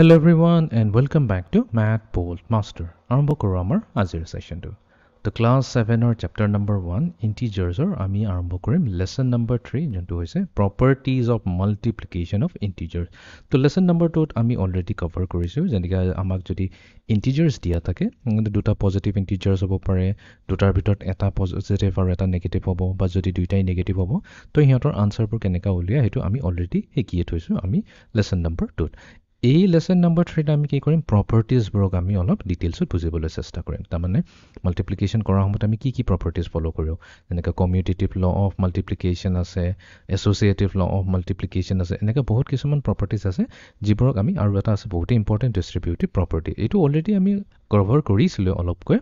Hello everyone and welcome back to Math Bolt Master. আৰম্ভ কৰো আমাৰ আজিৰ সেশনটো। তো class 7 or chapter number 1 integers or আমি আৰম্ভ কৰিম lesson number 3 যোনটো হৈছে properties of multiplication of integers। তো lesson number 2 আমি already cover কৰিছো যেনেকৈ আমাক যদি integers দিয়া থাকে দুটা positive integers হ'ব পাৰে দুটাৰ ভিতৰত এটা positive আৰু এটা negative হ'ব বা যদি দুইটাই negative হ'ব তো ইহঁতৰ আনসাৰবোৰ কেনেকা উলিয়া হেতু আমি already শিকিয়ে থৈছো আমি lesson number 2 এই লেসন নম্বৰ 3 টা আমি কি কৰিম প্ৰপাৰ্টিজ বোৰক আমি অলপ ডিটেইলছত বুজিবলৈ চেষ্টা কৰিম তাৰ মানে মাল্টিপ্লিকেশন কৰাৰ সময়ত আমি কি প্ৰপাৰ্টিজ ফলো কৰো যেনেকৈ কমিউটেটিভ ল অফ মাল্টিপ্লিকেশন আছে এছ'চিয়েটিভ ল অফ মাল্টিপ্লিকেশন আছে এনেকৈ বহুত কিছুমান প্ৰপাৰ্টিজ আছে যিবোৰক আমি আৰু এটা আছে বহুত ইম্পৰ্টেন্ট ডিস্ট্ৰিবিউটিভ প্ৰপাৰ্টি এইটো অলৰেডি আমি কভাৰ কৰিছিলো অলপকৈ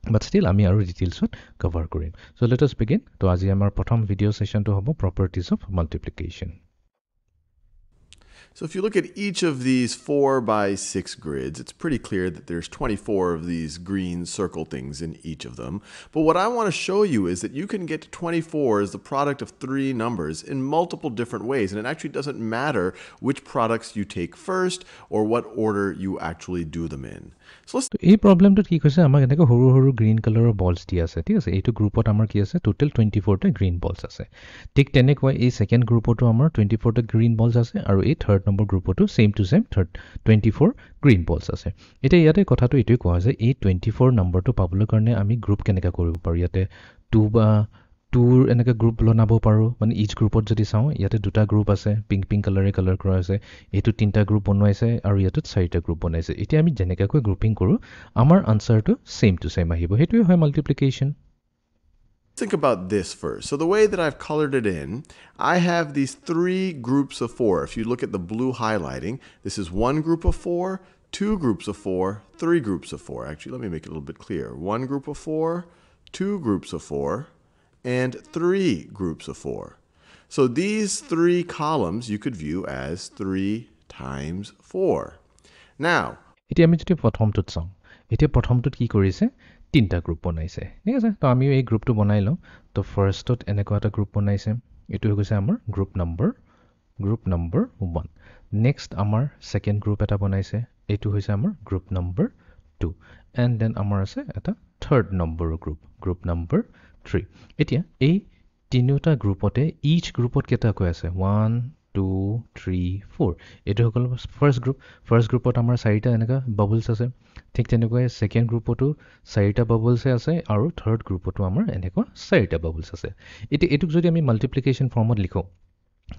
But still, আমি আৰু ডিটেইলছত কভাৰ কৰিম So let us begin তো আজি আমাৰ প্ৰথম ভিডিও সেশনটো হ'ব properties of multiplication So if you look at each of these 4 by 6 grids, it's pretty clear that there's 24 of these green circle things in each of them. But what I want to show you is that you can get to 24 as the product of 3 numbers in multiple different ways. And it actually doesn't matter which products you take first or what order you actually do them in. So let's এই প্ৰবলেমটো কি কৈছে আমাক এনেকৈ সৰু সৰু green কালাৰৰ বলছ দি আছে ঠিক আছে এইটো গ্ৰুপত আমাৰ কি আছে টোটাল 24 টা গ্ৰীন বলছ আছে ঠিক তেনেকৈ এই সেকেন্ড গ্ৰুপতো আমাৰ 24 টা গ্ৰীন বলছ আছে আৰু এই থাৰ্ড নম্বৰ গ্ৰুপতো same to same 24 green balls আছে এটা ইয়াতে কথাটো এটোই কোৱা যায় এই 24 নম্বৰটো পাবলৈ কাৰণে আমি গ্ৰুপ কেনেকা কৰিব পাৰো ইয়াতে 2 বা 2 এনেকা গ্ৰুপ বনাব পাৰো মানে ইচ গ্ৰুপত যদি চাও ইয়াতে দুটা গ্ৰুপ আছে পিংক কালাৰে কালাৰ কৰা আছে এটো তিনটা গ্ৰুপ বনাইছে আৰু ইয়াতে চাৰিটা গ্ৰুপ বনাইছে এতিয়া আমি জেনেকাকৈ গ্ৰুপিং কৰো আমাৰ আনসাৰটো সেম টু সেম আহিব হেতুই হয় multiplication think about this first. So the way that I've colored it in, I have these 3 groups of 4. If you look at the blue highlighting, this is 1 group of 4, 2 groups of 4, 3 groups of 4. Actually, let me make it a little bit clearer. 1 group of 4, 2 groups of 4, and 3 groups of 4. So these 3 columns you could view as 3 times 4. Now, এতিয়া আমি যদি প্ৰথমটোত চাও এতিয়া প্ৰথমটোত কি কৰিছে তিনটা গ্ৰুপ বনাইছে ঠিক আছে তো আমি এই গ্ৰুপটো বনাই লওঁ তো ফাৰ্ষ্টত এনেকুৱা এটা গ্ৰুপ বনাইছে এটো হৈছে আমাৰ গ্ৰুপ নম্বৰ 1 নেক্সট আমাৰ সেকেন্ড গ্ৰুপ এটা বনাইছে এটো হৈছে আমাৰ গ্ৰুপ নম্বৰ 2 এন্ড দেন আমাৰ আছে এটা থাৰ্ড নম্বৰ গ্ৰুপ নম্বৰ 3 এতিয়া এই তিনিটা গ্ৰুপতে ইচ গ্ৰুপত কেটা কৈ আছে 1 2 3 4 এটো হল ফাৰ্ষ্ট গ্ৰুপত আমাৰ চাৰিটা এনেকা বাবলছ আছে ঠিক তেনেকৈ সেকেন্ড গ্ৰুপতো চাৰিটা বাবলছ আছে আৰু থাৰ্ড গ্ৰুপতো আমাৰ এনেকুৱা চাৰিটা বাবলছ আছে এটোক যদি আমি মাল্টিপ্লিকেশন ফৰ্মত লিখো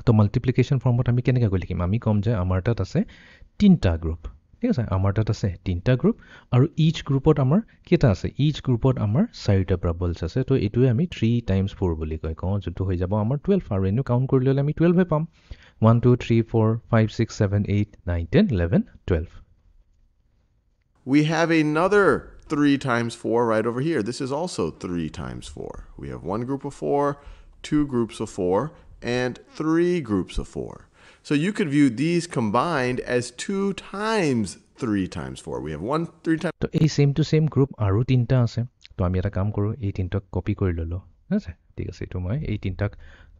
তো মাল্টিপ্লিকেশন ফৰ্মত আমি কেনেকৈ লিখিম আমি কম যে আমাৰ তাত আছে তিনটা গ্ৰুপ ঠিক আছে আমাৰ তাত আছে তিনটা গ্ৰুপ আৰু ইচ গ্ৰুপত আমাৰ কেটা আছে ইচ গ্ৰুপত আমাৰ চাৰিটা বাবলছ আছে তো এটোৱে আমি 3 টাইমছ 4 বুলি কয় কওঁ যেটো হৈ যাব আমাৰ 12 আৰু এনো কাউন্ট কৰি ললে আমি 12 হে পাম 1 2 3 4 5 6 7 8 9 10 11 12 we have another 3 times 4 right over here. This is also 3 times 4. We have 1 group of 4, 2 groups of 4, and 3 groups of 4. So you could view these combined as 2 times 3 times 4. We have 1 3 times. তো এই same to same group আৰু তিনটা আছে তো আমি এটা কাম কৰো এই তিনটাক কপি কৰি ললো আছে ঠিক আছে তো মই এই তিনটাক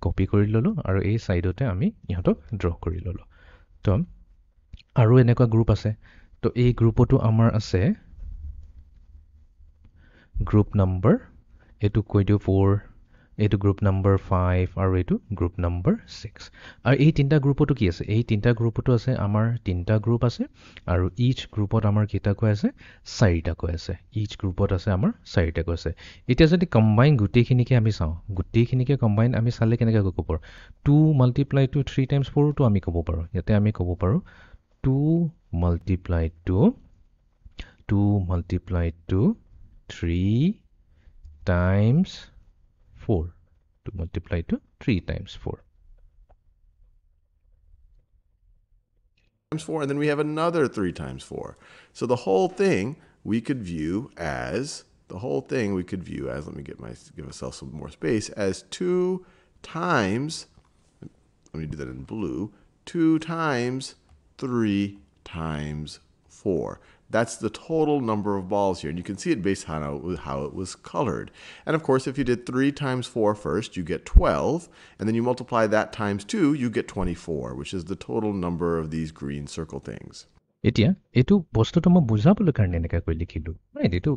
কপি কৰি ললো আৰু এই সাইডতে আমি ইহঁতক ড্ৰ কৰি ললো তো আৰু এনেকুৱা গ্ৰুপ আছে তো এই গ্ৰুপটো আমাৰ আছে গ্ৰুপ নম্বৰ এটো কৈ দিও 4 এটো গ্ৰুপ নম্বৰ 5 আৰু এটো গ্ৰুপ নম্বৰ 6 আৰু এই তিনটা গ্ৰুপটো কি আছে এই তিনটা গ্ৰুপটো আছে আমাৰ তিনটা গ্ৰুপ আছে আৰু ইচ গ্ৰুপত আমাৰ কেটা কৈ আছে চাৰিটা কৈ আছে ইচ গ্ৰুপত আছে আমাৰ চাৰিটা কৈ আছে এতিয়া যদি কম্বাইন গুটেখিনিকে আমি চাও গুটেখিনিকে কম্বাইন আমি চালে কেনেকৈ ক'ব পাৰো 2 multiply to 3 times 4 তো আমি ক'ব পাৰো ইয়াতে আমি ক'ব পাৰো 2 multiply to 3 times 4 to multiply to 3 times 4 times 4 and then we have another 3 times 4. So the whole thing we could view as let me give myself some more space as 2 times let me do that in blue 2 times 3 times 4. That's the total number of balls here. And you can see it based on how it was colored. And of course, if you did 3 times 4 first, you get 12. And then you multiply that times 2, you get 24, which is the total number of these green circle things. এতিয়া এইটো বস্তুটো মই বুজাবলৈ কাৰণে এনেকৈ কৈ লিখিলোঁ right এইটো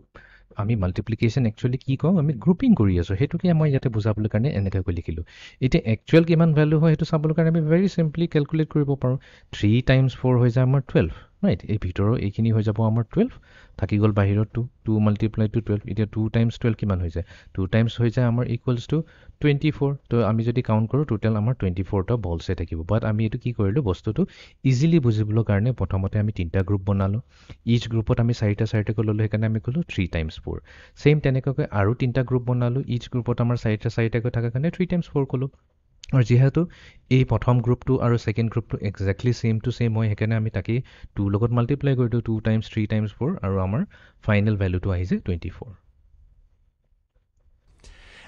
আমি মাল্টিপ্লিকেশ্যন একচুৱেলি কি কওঁ আমি গ্ৰুপিং কৰি আছোঁ সেইটোকে মই ইয়াতে বুজাবলৈ কাৰণে এনেকৈ কৈ লিখিলোঁ এতিয়া একচুৱেল কিমান ভেলু হয় সেইটো চাবলৈ কাৰণে আমি ভেৰি চিম্পলি কেলকুলেট কৰিব পাৰোঁ 3 × 4 হৈ যায় আমাৰ 12 ৰাইট এই ভিতৰৰ এইখিনি হৈ যাব আমাৰ 12 থাকি গ'ল বাহিৰত 2 × 12 এতিয়া 2 × 12 কিমান হৈ যায় 2 টাইমছ হৈ যায় আমাৰ ইকুৱেলছ টু 24 তো আমি যদি কাউণ্ট কৰোঁ টোটেল আমাৰ 24টা বলছে থাকিব বাট আমি এইটো কি কৰিলোঁ বস্তুটো ইজিলি বুজিবলৈ কাৰণে প্ৰথমতে আমি 3টা গ্ৰুপ বনালোঁ ইচ গ্ৰুপত আমি 4টা ল'লোঁ সেইকাৰণে আমি ক'লোঁ 3 × 4 ছেইম তেনেকুৱাকৈ আৰু 3টা গ্ৰুপ বনালোঁ ইচ গ্ৰুপত আমাৰ 4টাকৈ থকাৰ কাৰণে 3 × 4 ক'লোঁ আৰু যিহেতু এই প্ৰথম গ্ৰুপটো আৰু ছেকেণ্ড গ্ৰুপটো একজেক্টলি ছেইম টু ছেইম হয় সেইকাৰণে আমি তাকেই 2 লগত মাল্টিপ্লাই কৰি দিওঁ 2 × 3 × 4 আৰু আমাৰ ফাইনেল ভেলুটো আহিছে 24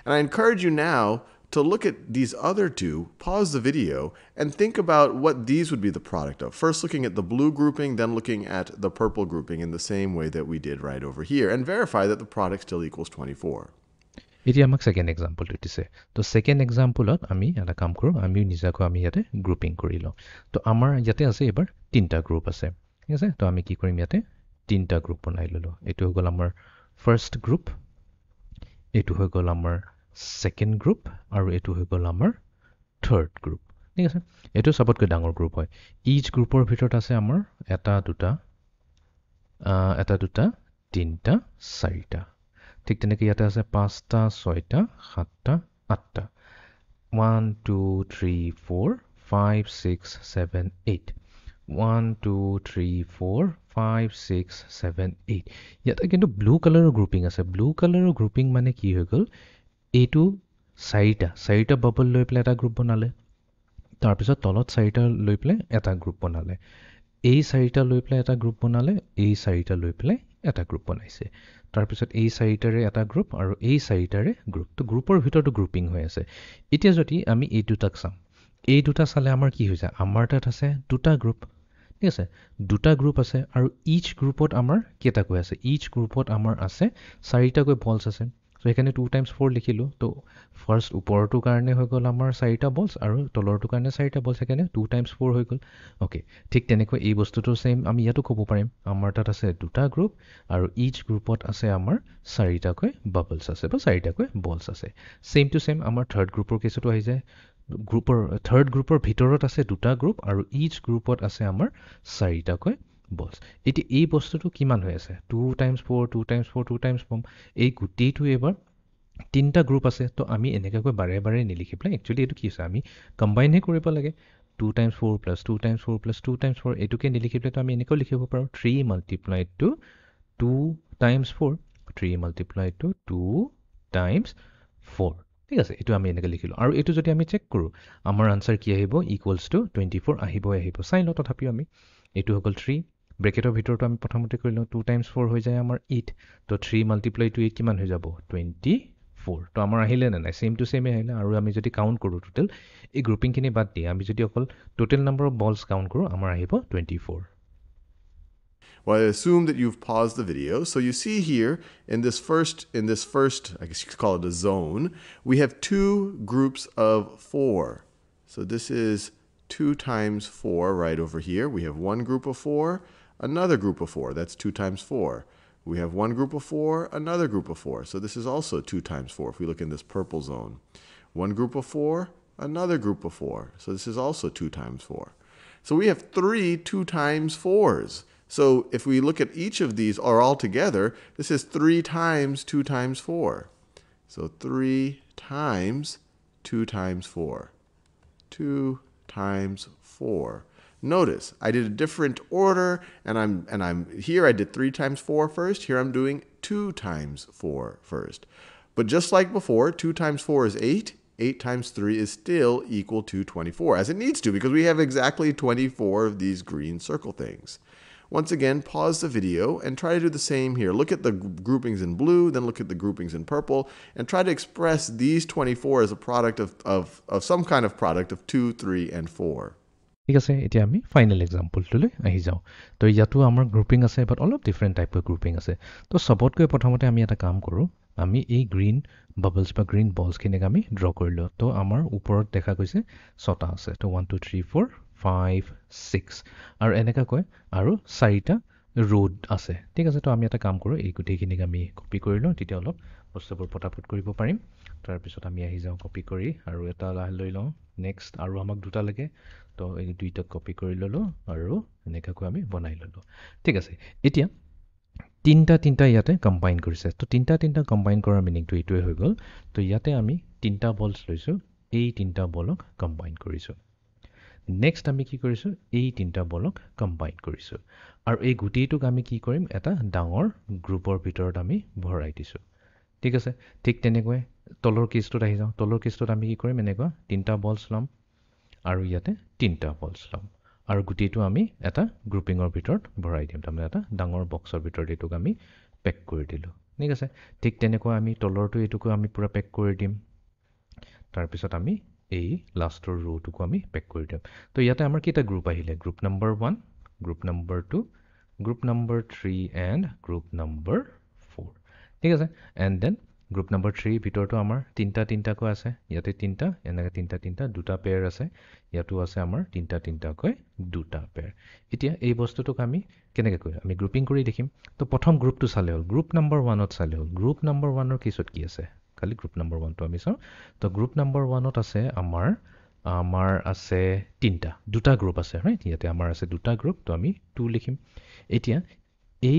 And I encourage you now to look at these other two, pause the video, and think about what these would be the product of. First looking at the blue grouping, then looking at the purple grouping in the same way that we did right over here, and verify that the product still equals 24. এতিয়া আমাক second এক্সাম্পলটো দিছে তো second এক্সাম্পলত আমি এটা কাম কৰোঁ আমি নিজাকৈ আমি ইয়াতে গ্ৰুপিং কৰি লওঁ তো আমাৰ ইয়াতে আছে এইবাৰ 3টা গ্ৰুপ আছে ঠিক আছে তো আমি কি কৰিম ইয়াতে 3টা গ্ৰুপ বনাই ল'লোঁ এইটো হৈ গ'ল আমাৰ ফাৰ্ষ্ট গ্ৰুপ এইটো হৈ গ'ল আমাৰ ছেকেণ্ড গ্ৰুপ আৰু এইটো হৈ গ'ল আমাৰ থাৰ্ড গ্ৰুপ ঠিক আছে এইটো চবতকৈ ডাঙৰ গ্ৰুপ হয় ইচ গ্ৰুপৰ ভিতৰত আছে আমাৰ এটা দুটা 3টা 4টা ঠিক তেনেকৈ ইয়াতে আছে 5টা 6টা 7টা 8টা 1 2 3 4 5 6 7 8 1 2 3 4 5 6 7 8 ইয়াতে কিন্তু ব্লু কালাৰৰ গ্ৰুপিং আছে ব্লু কালাৰৰ গ্ৰুপিং মানে কি হৈ গ'ল এইটো 4টা বাবল লৈ পেলাই এটা গ্ৰুপ বনালে তাৰপিছত তলত 4টা লৈ পেলাই এটা গ্ৰুপ বনালে এই 4টা লৈ পেলাই এটা গ্ৰুপ বনালে এই 4টা লৈ পেলাই এটা গ্ৰুপ বনাইছে তাৰপিছত এই 4টাৰে এটা গ্ৰুপ আৰু এই 4টাৰে গ্ৰুপ তো গ্ৰুপৰ ভিতৰতো গ্ৰুপিং হৈ আছে এতিয়া যদি আমি এই দুটাক চাম এই দুটা চালে আমাৰ কি হৈ যায় আমাৰ তাত আছে দুটা গ্ৰুপ ঠিক আছে দুটা গ্ৰুপ আছে আৰু ইচ গ্ৰুপত আমাৰ কেইটাকৈ আছে ইচ গ্ৰুপত আমাৰ আছে 4টাকৈ বলছ আছে তো সেইকাৰণে 2 × 4 লিখিলোঁ তো ফাৰ্ষ্ট ওপৰটোৰ কাৰণে হৈ গ'ল আমাৰ 4টা বলছ আৰু তলৰটোৰ কাৰণে 4টা বলছ সেইকাৰণে 2 × 4 হৈ গ'ল অ'কে ঠিক তেনেকৈ এই বস্তুটো ছেইম আমি ইয়াতো ক'ব পাৰিম আমাৰ তাত আছে দুটা গ্ৰুপ আৰু ইচ গ্ৰুপত আছে আমাৰ 4টাকৈ বাবলছ আছে বা 4টাকৈ বলছ আছে ছেইম টু ছেইম আমাৰ থাৰ্ড গ্ৰুপৰ কেছতো আহি যায় থাৰ্ড গ্ৰুপৰ ভিতৰত আছে দুটা গ্ৰুপ আৰু ইচ গ্ৰুপত আছে আমাৰ 4টাকৈ বলছ এতিয়া এই বস্তুটো কিমান হৈ আছে 2 × 4 2 × 4 2 × 4 এই গোটেইটো এবাৰ 3টা গ্ৰুপ আছে তো আমি এনেকৈ বাৰে বাৰে নিলিখি পেলাই একচুৱেলি এইটো কি হৈছে আমি কম্বাইনহে কৰিব লাগে 2 × 4 + 2 × 4 + 2 × 4 এইটোকে নিলিখি পেলাই তো আমি এনেকৈ লিখিব পাৰোঁ 3 × 2 2 × 4 3 × 2 2 × 4 ঠিক আছে এইটো আমি এনেকৈ লিখিলোঁ আৰু এইটো যদি আমি চেক কৰোঁ আমাৰ আনচাৰ কি আহিব ইকুৱেলছ টু 24 আহিব চাই লওঁ তথাপিও আমি এইটো হৈ গ'ল 3 ব্ৰেকেটৰ ভিতৰতো আমি প্ৰথমতে কৰি লওঁ 2 × 4 হৈ যায় আমাৰ 8 তো 3 × 2 8 কিমান হৈ যাব 24 তো আমাৰ আহিলে নে নাই ছেইম টু ছেইমে আহিলে আৰু আমি যদি কাউণ্ট কৰোঁ টোটেল এই গ্ৰুপিংখিনি বাদ দি আমি যদি অকল টোটেল নাম্বাৰ অফ বলছ কাউণ্ট কৰোঁ আমাৰ আহিব 24 Well, I assume that you've paused the video. So you see here in this first, I guess you could call it a zone, we have two groups of 4. So this is 2 × 4 right over here. We have one group of 4, another group of 4. That's 2 × 4. We have one group of 4, another group of 4. So this is also 2 × 4 if we look in this purple zone. One group of 4, another group of 4. So this is also 2 × 4. So we have 3 2 × 4s. So if we look at each of these or all together, this is 3 × 2 × 4. So 3 × 2 × 4. 2 × 4. Notice I did a different order, and I'm here I did 3 × 4 first. Here I'm doing 2 × 4 first. But just like before, 2 × 4 is 8. 8 × 3 is still equal to 24, as it needs to, because we have exactly 24 of these green circle things. Once again, pause the video and try to do the same here. Look at the groupings in blue, then look at the groupings in purple, and try to express these 24 as a product of some kind of product of 2, 3, and 4. ঠিক আছে এতিয়া আমি final এক্সাম্পলটোলৈ আহি যাওঁ তো ইয়াতো আমাৰ grouping আছে বাট অলপ ডিফাৰেণ্ট টাইপৰ গ্ৰুপিং আছে তো চবতকৈ প্ৰথমতে আমি এটা কাম কৰোঁ আমি এই গ্ৰীণ বাবলছ বা গ্ৰীণ বলছখিনিক আমি ড্ৰ কৰি লওঁ তো আমাৰ ওপৰত দেখা গৈছে 6টা আছে তো 1 2 3 4 5 6 আৰু এনেকা কয় আৰু 4টা ৰোড আছে ঠিক আছে তো আমি এটা কাম কৰো এই গুটেইখিনিক আমি কপি কৰি লওঁ তেতিয়া অলপ বস্তুবোৰ পটাপট কৰিব পাৰিম তাৰ পিছত আমি আহি যাওঁ কপি কৰি আৰু এটা লৈ লওঁ নেক্সট আৰু আমাক দুটা লাগে তো এই দুইটা কপি কৰি ললো আৰু এনেকাকৈ আমি বনাই ললো ঠিক আছে এতিয়া তিনটা ইয়াতে কম্বাইন কৰিছে তো তিনটা কম্বাইন কৰাৰ মিনিংটো এইটোৱে হৈ গ'ল তো ইয়াতে আমি তিনটা বলছ লৈছো এই তিনটা বলক কম্বাইন কৰিছো নেক্সট আমি কি কৰিছো এই তিনটা বলক কম্বাইন কৰিছো আৰু এই গুটিটোক আমি কি কৰিম এটা ডাঙৰ গ্ৰুপৰ ভিতৰত আমি ভৰাই দিছো ঠিক আছে ঠিক তেনেকৈ তলৰ কেছটোত আহি যাওঁ তলৰ কেছটোত আমি কি কৰিম এনেকুৱা তিনটা বলছ লম আৰু ইয়াতে তিনটা বলছ লম আৰু গুটিটো আমি এটা গ্ৰুপিঙৰ ভিতৰত ভৰাই দিম তাৰমানে এটা ডাঙৰ বক্সৰ ভিতৰত এইটোক আমি পেক কৰি দিলো ঠিক আছে ঠিক তেনেকৈ আমি তলৰটো এইটোকো আমি পুৰা পেক কৰি দিম তাৰপিছত আমি এই লাষ্টৰ ৰোটোকো আমি পেক কৰি দিম তো ইয়াতে আমাৰ কেইটা গ্ৰুপ আহিলে group number 1 group number 2 group number 3 and group number 4 ঠিক আছে এণ্ড দেন গ্ৰুপ নম্বৰ 3 ভিতৰতো আমাৰ তিনটাকৈ আছে ইয়াতে তিনটা এনেকৈ তিনটা দুটা পেয়াৰ আছে ইয়াতো আছে আমাৰ তিনটাকৈ দুটা পেয়াৰ এতিয়া এই বস্তুটোক আমি কেনেকৈ কৰিম আমি গ্ৰুপিং কৰি দেখিম তো প্ৰথম গ্ৰুপটো চালে হ'ল গ্ৰুপ নম্বৰ 1ত চালে হ'ল গ্ৰুপ নম্বৰ 1ৰ কেছত কি আছে খালি গ্ৰুপ নম্বৰ 1টো আমি চাওঁ তো গ্ৰুপ নম্বৰ 1ত আছে আমাৰ আছে দুটা গ্ৰুপ আছে ৰাইট ইয়াতে আমাৰ আছে দুটা গ্ৰুপ তো আমি 2 লিখিম এতিয়া এই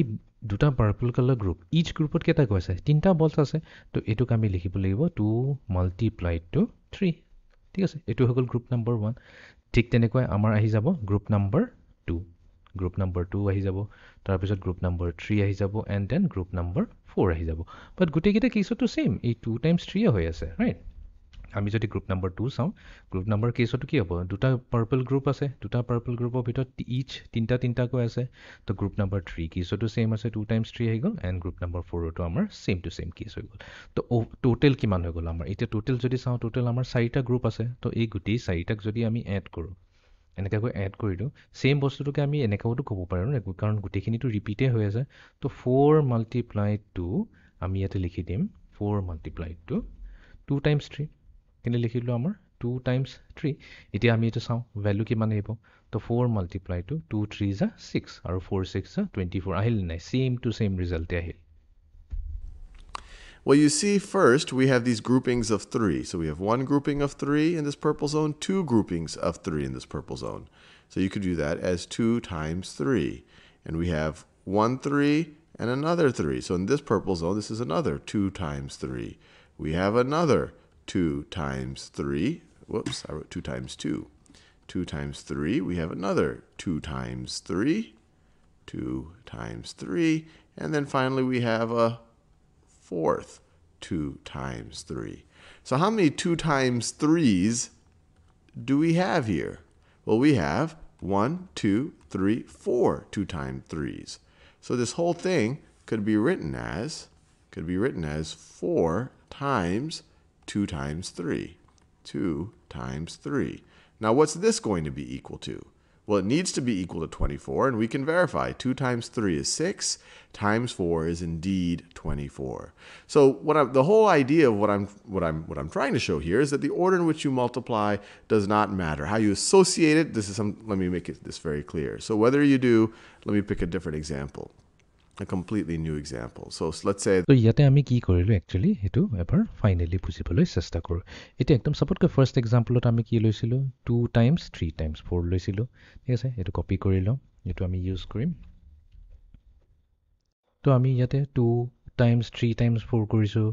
দুটা পাৰ্পল কালাৰ গ্ৰুপ ইচ গ্ৰুপত কেইটা আছে তিনটা বলছ আছে তো এটোক আমি লিখিব লাগিব 2 মাল্টিপ্লাইড টু 3 ঠিক আছে এটো হৈ গ'ল গ্ৰুপ নম্বৰ 1 ঠিক তেনেকৈ আমাৰ আহি যাব গ্ৰুপ নম্বৰ 2 আহি যাব তাৰপিছত গ্ৰুপ নম্বৰ 3 আহি যাব এণ্ড দেন গ্ৰুপ নম্বৰ 4 আহি যাব বাট গোটেইকেইটা কেছতো সেম এই 2 টাইমছ 3 হৈ আছে ৰাইট আমি যদি গ্ৰুপ নম্বৰ 2 চাওঁ গ্ৰুপ নম্বৰ কেছতো কি হ'ব দুটা পাৰ্পল গ্ৰুপ আছে দুটা পাৰ্পল গ্ৰুপৰ ভিতৰত ইচ তিনটাকৈ আছে তো গ্ৰুপ নম্বৰ 3 কেছতো সেম আছে 2 টাইমছ 3 আহি গ'ল এণ্ড গ্ৰুপ নম্বৰ 4তো আমাৰ সেম টু সেম কেছ হৈ গ'ল তো টোটেল কিমান হৈ গ'ল আমাৰ এতিয়া টোটেল যদি চাওঁ টোটেল আমাৰ 4টা গ্ৰুপ আছে তো এই গোটেই 4টাক যদি আমি এড কৰোঁ এনেকৈ এড কৰি দিওঁ সেম বস্তুটোকে আমি এনেকৈতো ক'ব পাৰোঁ কাৰণ গোটেইখিনিতো ৰিপিটে হৈ আছে তো 4 মাল্টিপ্লাইড টু আমি ইয়াতে লিখি দিম 4 মাল্টিপ্লাইড টু 2 টাইমছ 3 কিন্তু লিখিলোঁ আমাৰ 2 টাইমছ 3 এতিয়া আমি এইটো চাওঁ ভেলু কিমান আহিব তো 4 মাল্টিপ্লাই টু 2 3 যা 6 আৰু 4 6 যা 24 আহিল নাই সেম টু সেম ৰিজাল্টে আহিল Well, you see, first, we have these groupings of 3. So we have one grouping of 3 in this purple zone, two groupings of 3 in this purple zone. So you could view that as 2 times 3. And we have 1 3 and another 3. So in this purple zone, this is another 2 times 3. We have another 2 times 3. Whoops, I wrote 2 times 2. 2 times 3. We have another 2 times 3. 2 times 3. And then finally, we have a fourth 2 times 3. So how many 2 times 3s do we have here? Well, we have 1, 2, 3, 4 2 times 3s. So this whole thing could be written as 4 times 2 times 3. 2 times 3. Now, what's this going to be equal to? Well, it needs to be equal to 24, and we can verify 2 times 3 is 6, times 4 is indeed 24. So the whole idea of what I'm trying to show here is that the order in which you multiply does not matter. How you associate it, let me make this very clear. So whether you do, let me pick a different example. A completely new example. So let's say তো ইয়াতে আমি কি কৰিলো actually হেতু এবাৰ finally বুজিবলৈ চেষ্টা কৰো এটা একদম সপটকৈ ফাৰ্স্ট এক্সাম্পলত আমি কি লৈছিলো 2 টাইমছ 3 টাইমছ 4 লৈছিলো ঠিক আছে এটো কপি কৰি লওঁ এটো আমি ইউজ কৰিম তো আমি ইয়াতে 2 টাইমছ 3 টাইমছ 4 কৰিছো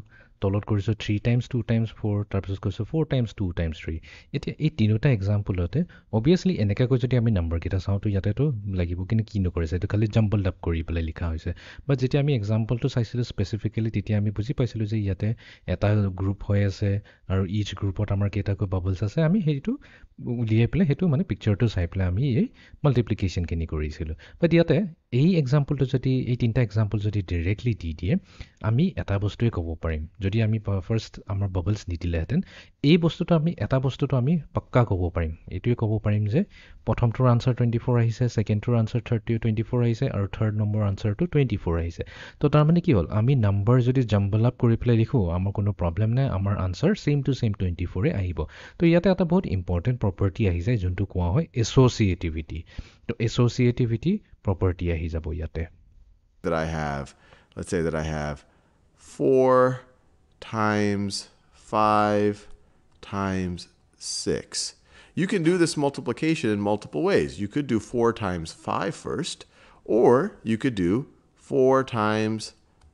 তলত কৰিছো 3 টাইমছ 2 টাইমছ 4 তাৰপিছত কৰিছো 4 টাইমছ 2 টাইমছ 3 এতিয়া এই তিনিটা এক্সাম্পলতে অবিয়াসলি এনেকাকৈ যদি আমি নাম্বাৰ কেইটা চাওঁ তো ইয়াতে তো লাগিব কিন্তু কি নকৰিছে এটো খালি জাম্বল আপ কৰি পেলাই লিখা হৈছে বাট যেতিয়া আমি এক্সাম্পলটো চাইছিলো স্পেসিফিক্যালি তেতিয়া আমি বুজি পাইছিলো যে ইয়াতে এটা গ্ৰুপ হৈ আছে আৰু ইচ গ্ৰুপত আমাৰ কেইটাকৈ বাবলছ আছে আমি হেইটো উলিয়াই পেলাই হেতু মানে পিকচাৰটো চাই পেলাই আমি এই মাল্টিপ্লিকেশন কিনি কৰিছিলো বাট ইয়াতে এই এক্সাম্পলটো যদি এই তিনিটা এক্সাম্পল যদি ডিৰেক্টলি দি দিয়ে আমি এটা বস্তুৱে ক'ব পাৰিম যদি আমি ফাৰ্ষ্ট আমাৰ বাবলছ নিদিলেহেঁতেন এই বস্তুটো আমি এটা বস্তুটো আমি পাক্কা ক'ব পাৰিম এইটোৱে ক'ব পাৰিম যে প্ৰথমটোৰ আনচাৰ 24 আহিছে ছেকেণ্ডটোৰ আনচাৰ 24 আহিছে আৰু থাৰ্ড নম্বৰ আনচাৰটো 24 আহিছে তো তাৰমানে কি হ'ল আমি নাম্বাৰ যদি জাম্বল আপ কৰি পেলাই লিখোঁ আমাৰ কোনো প্ৰব্লেম নাই আমাৰ আনচাৰ ছেইম টু ছেইম 24 আহিব তো ইয়াতে এটা বহুত ইম্পৰ্টেণ্ট প্ৰপাৰ্টি আহি যায় যোনটো কোৱা হয় এছ'চিয়েটিভিটি তো এছ'চিয়েটিভিটি property ahi jabo yate that I have, let's say that I have 4 times 5 times 6. You can do this multiplication in multiple ways. You could do 4 times 5 first, or you could do 4 times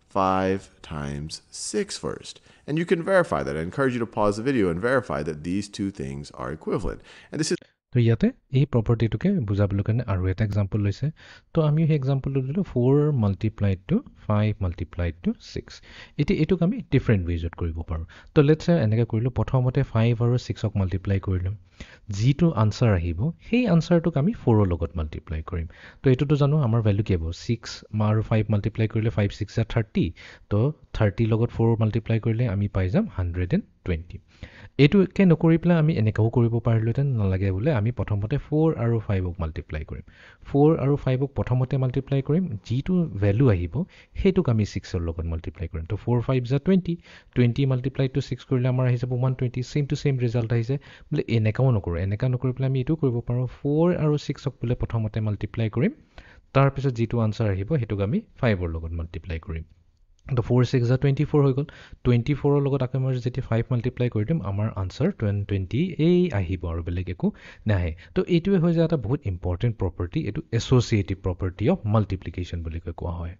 5 times 6 first. And you can verify that. I encourage you to pause the video and verify that these two things are equivalent. And this is তো ইয়াতে এই প্ৰপাৰ্টিটোকে বুজাবলৈ কাৰণে আৰু এটা example লৈছে তো আমি সেই এক্সাম্পলটো দিলোঁ 4 মাল্টিপ্লাইড টু 5 মাল্টিপ্লাইড টু 6 এতিয়া এইটোক আমি ডিফাৰেণ্ট ৱেজত কৰিব পাৰোঁ তো লেটছ চে এনেকৈ কৰিলোঁ প্ৰথমতে 5 আৰু 6ক মাল্টিপ্লাই কৰিলোঁ যিটো আনচাৰ আহিব সেই আনচাৰটোক আমি 4ৰ লগত মাল্টিপ্লাই কৰিম তো এইটোতো জানো আমাৰ ভেলু কি হ'ব 6 আৰু 5 মাল্টিপ্লাই কৰিলে 5 6 30 তো 30 লগত 4 মাল্টিপ্লাই কৰিলে আমি পাই যাম 120 এইটোকে নকৰি পেলাই আমি এনেকাও কৰিব পাৰিলোহেঁতেন নালাগে বোলে আমি প্ৰথমতে 4 আৰু 5ক মাল্টিপ্লাই কৰিম 4 আৰু 5ক প্ৰথমতে মাল্টিপ্লাই কৰিম যিটো ভেলু আহিব সেইটোক আমি 6ৰ লগত মাল্টিপ্লাই কৰিম তো 4 5 যা 20 মাল্টিপ্লাই টু 6 কৰিলে আমাৰ আহি যাব 120 ছেইম টু ছেইম ৰিজাল্ট আহিছে বোলে এনেকাও নকৰোঁ এনেকা নকৰি পেলাই আমি এইটো কৰিব পাৰোঁ 4 আৰু 6ক বোলে প্ৰথমতে মাল্টিপ্লাই কৰিম তাৰপিছত যিটো আনচাৰ আহিব সেইটোক আমি 5ৰ লগত মাল্টিপ্লাই কৰিম তো 4 6 যা 24 হৈ গ'ল 24ৰ লগত আকৌ মই যেতিয়া 5 মাল্টিপ্লাই কৰি দিম আমাৰ আনচাৰ 120 এই আহিব আৰু বেলেগ একো নাহে তো এইটোৱে হৈ যায় এটা বহুত ইম্পৰ্টেণ্ট প্ৰপাৰ্টি এইটো এছ'চিয়েটিভ প্ৰপাৰ্টি অফ মাল্টিপ্লিকেশ্যন বুলি কোৱা হয়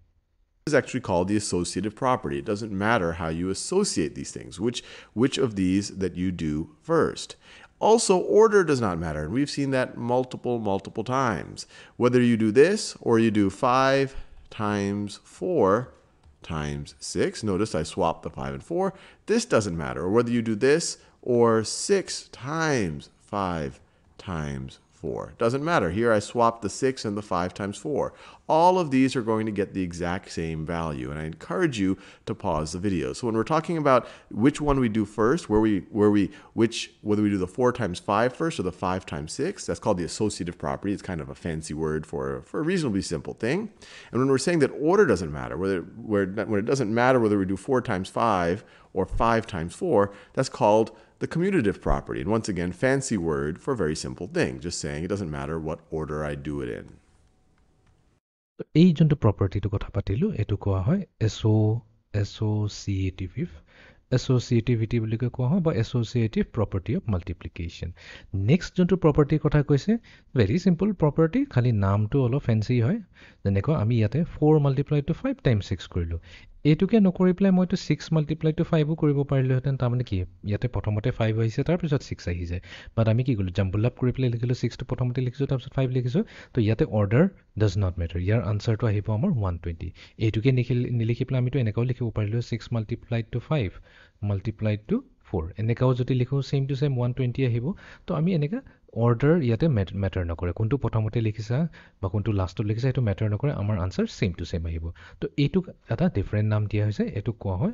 is actually called the associative property. It doesn't matter how you associate these things, which of these that you do first. Also, order does not matter, and we've seen that multiple times. Whether you do this or you do 5 times 4 times 6, notice I swapped the 5 and 4, this doesn't matter. Or whether you do this or 6 times 5 times 4. Doesn't matter. Here I swapped the 6 and the 5 times 4. All of these are going to get the exact same value, and I encourage you to pause the video. So when we're talking about which one we do first, whether we do the 4 times 5 first or the 5 times 6, that's called the associative property. It's kind of a fancy word for a reasonably simple thing. And when we're saying that order doesn't matter, when it doesn't matter whether we do 4 times 5 or 5 times 4, that's called the commutative property. And once again, fancy word for a very simple thing, just saying it doesn't matter what order I do it in. এই যোনটো প্ৰপাৰ্টিটো কথা পাতিলোঁ এইটো কোৱা হয় এছ'চিয়েটিভিটি বুলি কোৱা হয় বা associative property of multiplication next যোনটো প্ৰপাৰ্টিৰ কথা কৈছে ভেৰি চিম্পল প্ৰপাৰ্টি খালি নামটো অলপ ফেঞ্চি হয় যেনেকুৱা আমি ইয়াতে 4 মাল্টিপ্লাই টু 5 টাইম 6 কৰিলোঁ এইটোকে নকৰি পেলাই মইতো 6 মাল্টিপ্লাই টু 5ও কৰিব পাৰিলোহেঁতেন তাৰমানে কি ইয়াতে প্ৰথমতে 5 আহিছে তাৰপিছত 6 আহি যায় বাট আমি কি কৰিলোঁ জাম্বল আপ কৰি পেলাই লিখিলোঁ 6টো প্ৰথমতে লিখিছোঁ তাৰপিছত 5 লিখিছোঁ তো ইয়াতে অৰ্ডাৰ ডাজ নট মেটাৰ ইয়াৰ আনচাৰটো আহিব আমাৰ 120 এইটোকে নিলিখি পেলাই আমিতো এনেকাও লিখিব পাৰিলোঁ 6 মাল্টিপ্লাই টু 5 মাল্টিপ্লাই টু 4 এনেকাও যদি লিখোঁ ছেইম টু ছেইম 120 আহিব তো আমি এনেকা অৰ্ডাৰ ইয়াতে মেটাৰ নকৰে কোনটো প্ৰথমতে লিখিছা বা কোনটো লাষ্টত লিখিছা সেইটো মেটাৰ নকৰে আমাৰ আনচাৰ ছেইম টু ছেইম আহিব তো এইটোক এটা ডিফাৰেণ্ট নাম দিয়া হৈছে এইটোক কোৱা হয়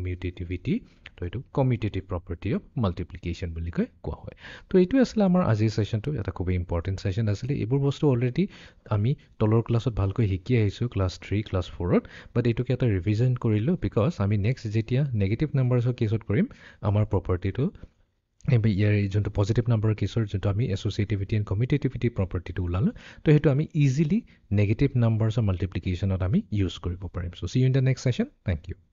কমিউটেটিভিটি তো এইটো কমিউটেটিভ প্ৰপাৰ্টি অফ মাল্টিপ্লিকেশ্যন বুলি কোৱা হয় তো এইটোৱে আছিলে আমাৰ আজিৰ ছেশ্যনটো এটা খুবেই ইম্পৰ্টেণ্ট ছেশ্যন আছিলে এইবোৰ বস্তু অলৰেডি আমি তলৰ ক্লাছত ভালকৈ শিকি আহিছোঁ ক্লাছ 3 ক্লাছ 4ত বাট এইটোকে এটা ৰিভিজন কৰিলোঁ বিকজ আমি নেক্সট যেতিয়া নেগেটিভ নাম্বাৰ্ছৰ কেছত কৰিম আমাৰ প্ৰপাৰ্টিটো ইয়াৰ যোনটো পজিটিভ নাম্বাৰৰ কেছৰ যোনটো আমি এছ'চিয়েটিভিটি এণ্ড কমিউটেটিভিটি প্ৰপাৰ্টিটো ওলালোঁ তো সেইটো আমি ইজিলি নেগেটিভ নাম্বাৰ্ছৰ মাল্টিপ্লিকেশ্যনত আমি ইউজ কৰিব পাৰিম so' see you in the next session thank U